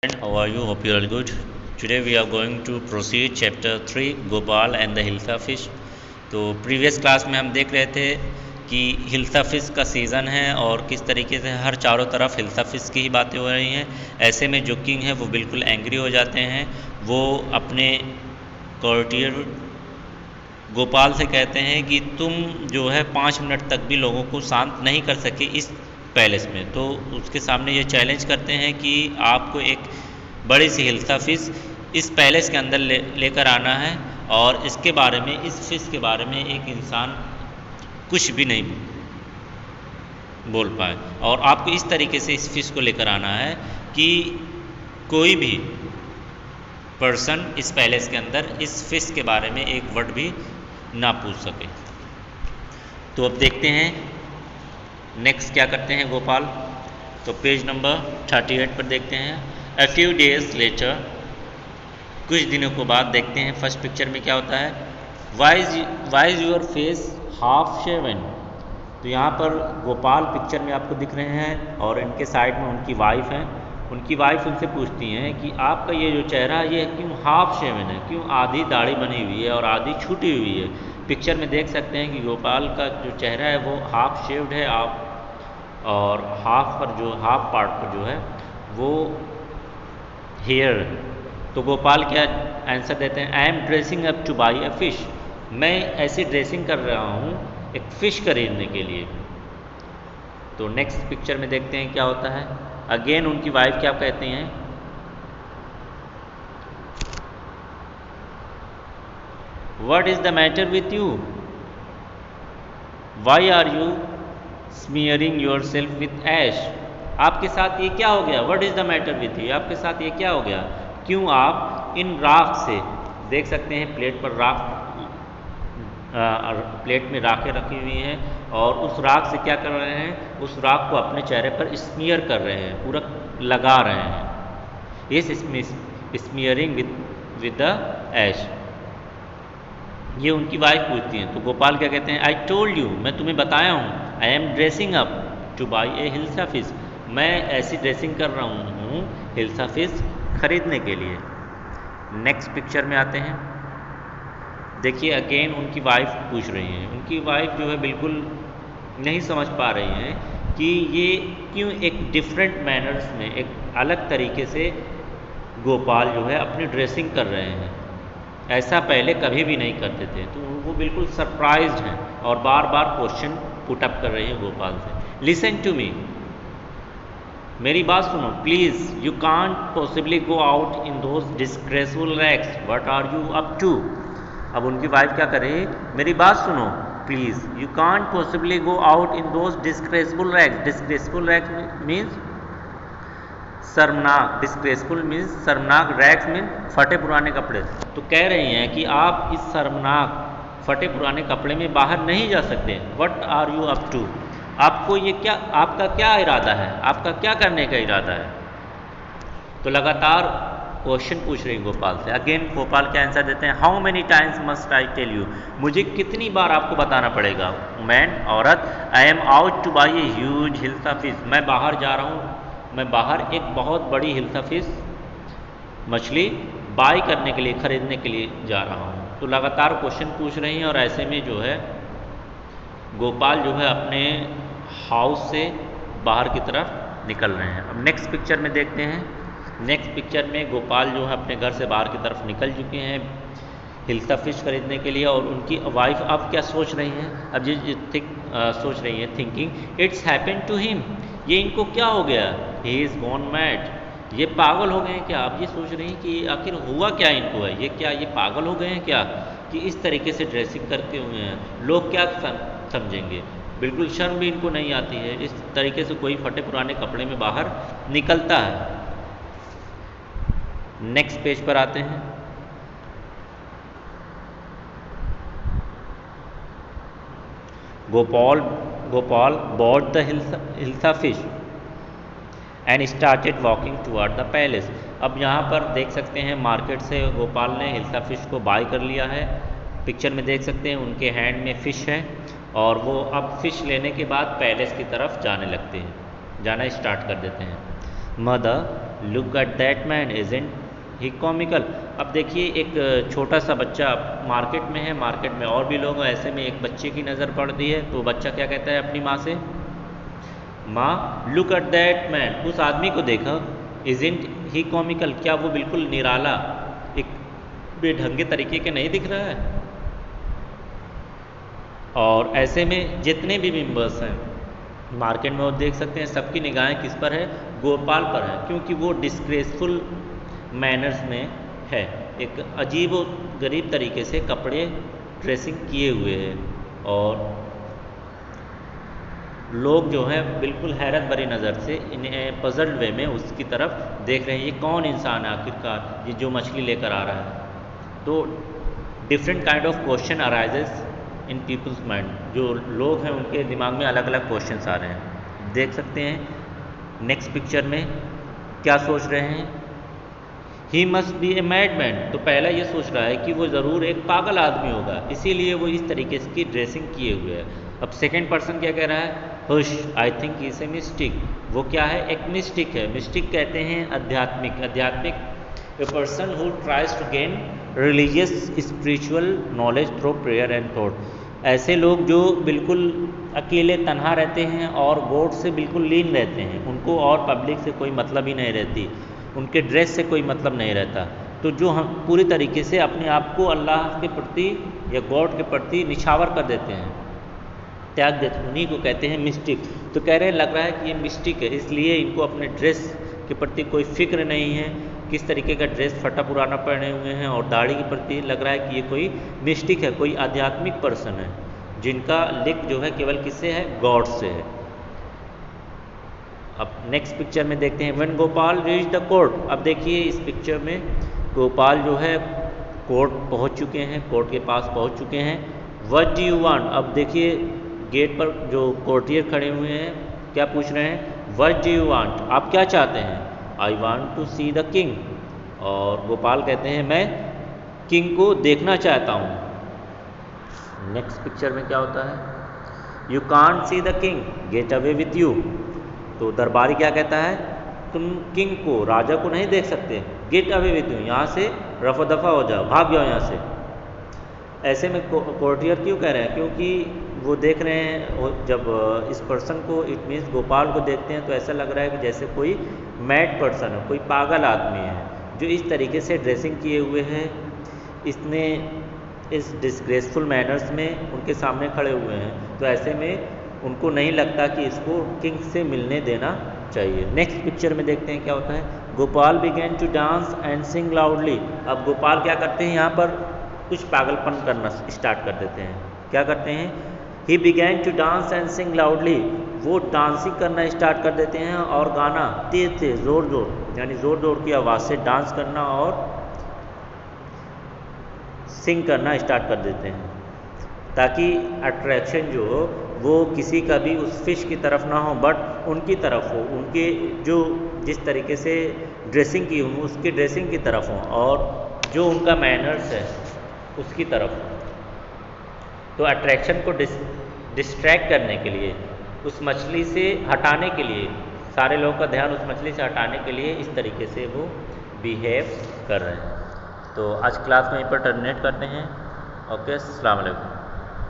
How are you? Hope you are good. Today we are going to proceed chapter 3 Gopal and the Hilsa fish. तो previous class में हम देख रहे थे कि हिल्सा फिश का सीज़न है और किस तरीके से हर चारों तरफ हिल्सा फिश की ही बातें हो रही हैं। ऐसे में जो किंग है वो बिल्कुल एंग्री हो जाते हैं। वो अपने कॉर्टियर गोपाल से कहते हैं कि तुम जो है 5 मिनट तक भी लोगों को शांत नहीं कर सके इस पैलेस में। तो उसके सामने ये चैलेंज करते हैं कि आपको एक बड़ी सी हिल्सा फिश इस पैलेस के अंदर लेकर आना है और इसके बारे में, इस फिश के बारे में एक इंसान कुछ भी नहीं बोल पाए और आपको इस तरीके से इस फिश को लेकर आना है कि कोई भी पर्सन इस पैलेस के अंदर इस फिश के बारे में एक वर्ड भी ना पूछ सके। तो अब देखते हैं नेक्स्ट क्या करते हैं गोपाल। तो पेज नंबर 38 पर देखते हैं। A few days later, कुछ दिनों को बाद देखते हैं फर्स्ट पिक्चर में क्या होता है। Why is your face half shaven? तो यहाँ पर गोपाल पिक्चर में आपको दिख रहे हैं और इनके साइड में उनकी वाइफ हैं। उनकी वाइफ उनसे पूछती हैं कि आपका ये जो चेहरा है ये क्यों हाफ शेवन है, क्यों आधी दाढ़ी बनी हुई है और आधी छूटी हुई है। पिक्चर में देख सकते हैं कि गोपाल का जो चेहरा है वो हाफ शेव्ड है और हाफ पार्ट पर जो है वो हेयर। तो गोपाल क्या आंसर देते हैं, I am dressing up two by a fish. मैं ऐसी ड्रेसिंग कर रहा हूँ एक फ़िश खरीदने के लिए। तो नेक्स्ट पिक्चर में देखते हैं क्या होता है। अगेन उनकी वाइफ क्या कहती हैं, what is the matter with you, why are you smearing your self with ash. आपके साथ ये क्या हो गया, what is the matter with you, आपके साथ ये क्या हो गया, क्यों आप इन राख से, देख सकते हैं प्लेट पर प्लेट में राखें रखी हुई हैं और उस राख से क्या कर रहे हैं, उस राख को अपने चेहरे पर स्मीयर कर रहे हैं, पूरा लगा रहे हैं। इस स्मीयरिंग विद द ऐश, ये उनकी वाइफ पूछती हैं। तो गोपाल क्या कहते हैं, आई टोल्ड यू, मैं तुम्हें बताया हूँ, I am dressing up to buy A hilsa fish, मैं ऐसी ड्रेसिंग कर रहा हूँ हिल्सा फिश खरीदने के लिए। नेक्स्ट पिक्चर में आते हैं। देखिए अगेन उनकी वाइफ पूछ रही हैं। उनकी वाइफ जो है बिल्कुल नहीं समझ पा रही हैं कि ये क्यों एक डिफरेंट मैनर्स में, एक अलग तरीके से गोपाल जो है अपनी ड्रेसिंग कर रहे हैं। ऐसा पहले कभी भी नहीं करते थे। तो वो बिल्कुल सरप्राइज्ड हैं और बार बार क्वेश्चन पुट अप कर रही हैं गोपाल से। लिसन टू मी, मेरी बात सुनो please, you can't possibly go out in those disgraceful rags, what are you up to. अब उनकी वाइफ क्या करे, मेरी बात सुनो please, you can't possibly go out in those disgraceful rags. Disgraceful rags means शर्मनाक, डिस्ग्रेसफुल मीन्स शर्मनाक, rags mean फटे पुराने कपड़े। तो कह रही हैं कि आप इस शर्मनाक फटे पुराने कपड़े में बाहर नहीं जा सकते। What are you up to, आपको ये क्या, आपका क्या इरादा है, आपका क्या करने का इरादा है। तो लगातार क्वेश्चन पूछ रही गोपाल से। अगेन गोपाल क्या आंसर देते हैं, how many times must I tell you, मुझे कितनी बार आपको बताना पड़ेगा, मैन औरत, I am out to buy a huge hilsa fish, मैं बाहर जा रहा हूँ, मैं बाहर एक बहुत बड़ी हिल्सा फिश मछली बाई करने के लिए, खरीदने के लिए जा रहा हूँ। तो लगातार क्वेश्चन पूछ रही हैं और ऐसे में जो है गोपाल जो है अपने हाउस से बाहर की तरफ निकल रहे हैं। अब नेक्स्ट पिक्चर में देखते हैं। नेक्स्ट पिक्चर में गोपाल जो है अपने घर से बाहर की तरफ निकल चुके हैं हिल्सा फिश खरीदने के लिए और उनकी वाइफ अब क्या सोच रही हैं, अब सोच रही हैं, thinking it's happened to him, ये इनको क्या हो गया, ही इज़ गॉन मैड, ये पागल हो गए हैं क्या। आप ये सोच रही हैं कि आखिर हुआ क्या इनको है, ये क्या, ये पागल हो गए हैं क्या कि इस तरीके से ड्रेसिंग करते हुए हैं, लोग क्या समझेंगे। बिल्कुल शर्म भी इनको नहीं आती है, इस तरीके से कोई फटे पुराने कपड़े में बाहर निकलता है। नेक्स्ट पेज पर आते हैं। Gopal bought the hilsa fish and started walking toward the palace. अब यहाँ पर देख सकते हैं मार्केट से गोपाल ने हिल्सा फिश को बाय कर लिया है। पिक्चर में देख सकते हैं उनके हैंड में फ़िश है और वो अब फ़िश लेने के बाद पैलेस की तरफ जाने लगते हैं, जाना स्टार्ट कर देते हैं। Mother look at that man isn't he comical. अब देखिए एक छोटा सा बच्चा मार्केट में है, मार्केट में और भी लोग हैं, ऐसे में एक बच्चे की नज़र पड़ती है तो बच्चा क्या कहता है अपनी माँ से, माँ लुक एट दैट मैन, उस आदमी को देखा, इजंट ही कॉमिकल, क्या वो बिल्कुल निराला एक बेढंगे तरीके के नहीं दिख रहा है। और ऐसे में जितने भी मेंबर्स हैं मार्केट में वो देख सकते हैं सबकी निगाहें किस पर है, गोपाल पर है, क्योंकि वो डिस्ग्रेसफुल मैनर्स में है, एक अजीब व गरीब तरीके से कपड़े ड्रेसिंग किए हुए हैं और लोग जो हैं बिल्कुल हैरत भरी नज़र से इन्हें पजल्ड वे में उसकी तरफ देख रहे हैं, ये कौन इंसान है आखिरकार ये जो मछली लेकर आ रहा है। तो different kind of question arises in people's mind, जो लोग हैं उनके दिमाग में अलग अलग क्वेश्चंस आ रहे हैं। देख सकते हैं नेक्स्ट पिक्चर में क्या सोच रहे हैं, he must be a mad man, तो पहला ये सोच रहा है कि वो ज़रूर एक पागल आदमी होगा इसीलिए वो इस तरीके से की ड्रेसिंग किए हुए है। अब सेकेंड पर्सन क्या कह रहा है, hush I think is a mystic, वो क्या है, एक मिस्टिक है। मिस्टिक कहते हैं आध्यात्मिक, आध्यात्मिक a person who tries to gain religious spiritual knowledge through prayer and thought, ऐसे लोग जो बिल्कुल अकेले तन्हा रहते हैं और गॉड से बिल्कुल लीन रहते हैं, उनको और पब्लिक से कोई मतलब ही नहीं रहती, उनके ड्रेस से कोई मतलब नहीं रहता, तो जो हम पूरी तरीके से अपने आप को अल्लाह के प्रति या गॉड के प्रति निछावर कर देते हैं, त्याग देते हैं, उन्हीं को कहते हैं मिस्टिक। तो कह रहे हैं लग रहा है कि ये मिस्टिक है, इसलिए इनको अपने ड्रेस के प्रति कोई फिक्र नहीं है, किस तरीके का ड्रेस फटा पुराना पहने हुए हैं, और दाढ़ी के प्रति लग रहा है कि ये कोई मिस्टिक है, कोई आध्यात्मिक पर्सन है जिनका लिंक जो है केवल किससे है, गॉड से है। अब नेक्स्ट पिक्चर में देखते हैं when Gopal reach the court, अब देखिए इस पिक्चर में गोपाल जो है कोर्ट पहुंच चुके हैं, कोर्ट के पास पहुंच चुके हैं। व्हाट डू यू वांट, अब देखिए गेट पर जो कोर्टियर खड़े हुए हैं क्या पूछ रहे हैं, व्हाट डू यू वांट, आप क्या चाहते हैं, I want to see the king, और गोपाल कहते हैं मैं किंग को देखना चाहता हूँ। नेक्स्ट पिक्चर में क्या होता है, you can't see the king get away with you, तो दरबारी क्या कहता है, तुम किंग को, राजा को नहीं देख सकते, गेट अवे विथ यू, यहाँ से रफा दफा हो जाओ, भाग जाओ यहाँ से। ऐसे में कोर्टियर क्यों कह रहे हैं, क्योंकि वो देख रहे हैं जब इस पर्सन को, इट मीन्स गोपाल को देखते हैं तो ऐसा लग रहा है कि जैसे कोई मैड पर्सन है, कोई पागल आदमी है जो इस तरीके से ड्रेसिंग किए हुए हैं, इसने इस डिस्ग्रेसफुल मैनर्स में उनके सामने खड़े हुए हैं, तो ऐसे में उनको नहीं लगता कि इसको किंग से मिलने देना चाहिए। नेक्स्ट पिक्चर में देखते हैं क्या होता है, Gopal begin to dance and sing loudly, अब गोपाल क्या करते हैं यहाँ पर कुछ पागलपन करना स्टार्ट कर देते हैं, क्या करते हैं, he begin to dance and sing loudly, वो डांसिंग करना स्टार्ट कर देते हैं और गाना तेज तेज ज़ोर ज़ोर, यानी ज़ोर ज़ोर की आवाज़ से डांस करना और सिंग करना स्टार्ट कर देते हैं, ताकि अट्रैक्शन जो हो वो किसी का भी उस फिश की तरफ ना हो बट उनकी तरफ हो, उनके जो जिस तरीके से ड्रेसिंग की हो उसकी ड्रेसिंग की तरफ हो, और जो उनका मैनर्स है उसकी तरफ हो। तो अट्रैक्शन को डिस्ट्रैक्ट करने के लिए, उस मछली से हटाने के लिए, सारे लोगों का ध्यान उस मछली से हटाने के लिए इस तरीके से वो बिहेव कर रहे हैं। तो आज क्लास में यहीं पर टर्मिनेट करते हैं। ओके, अस्सलाम वालेकुम।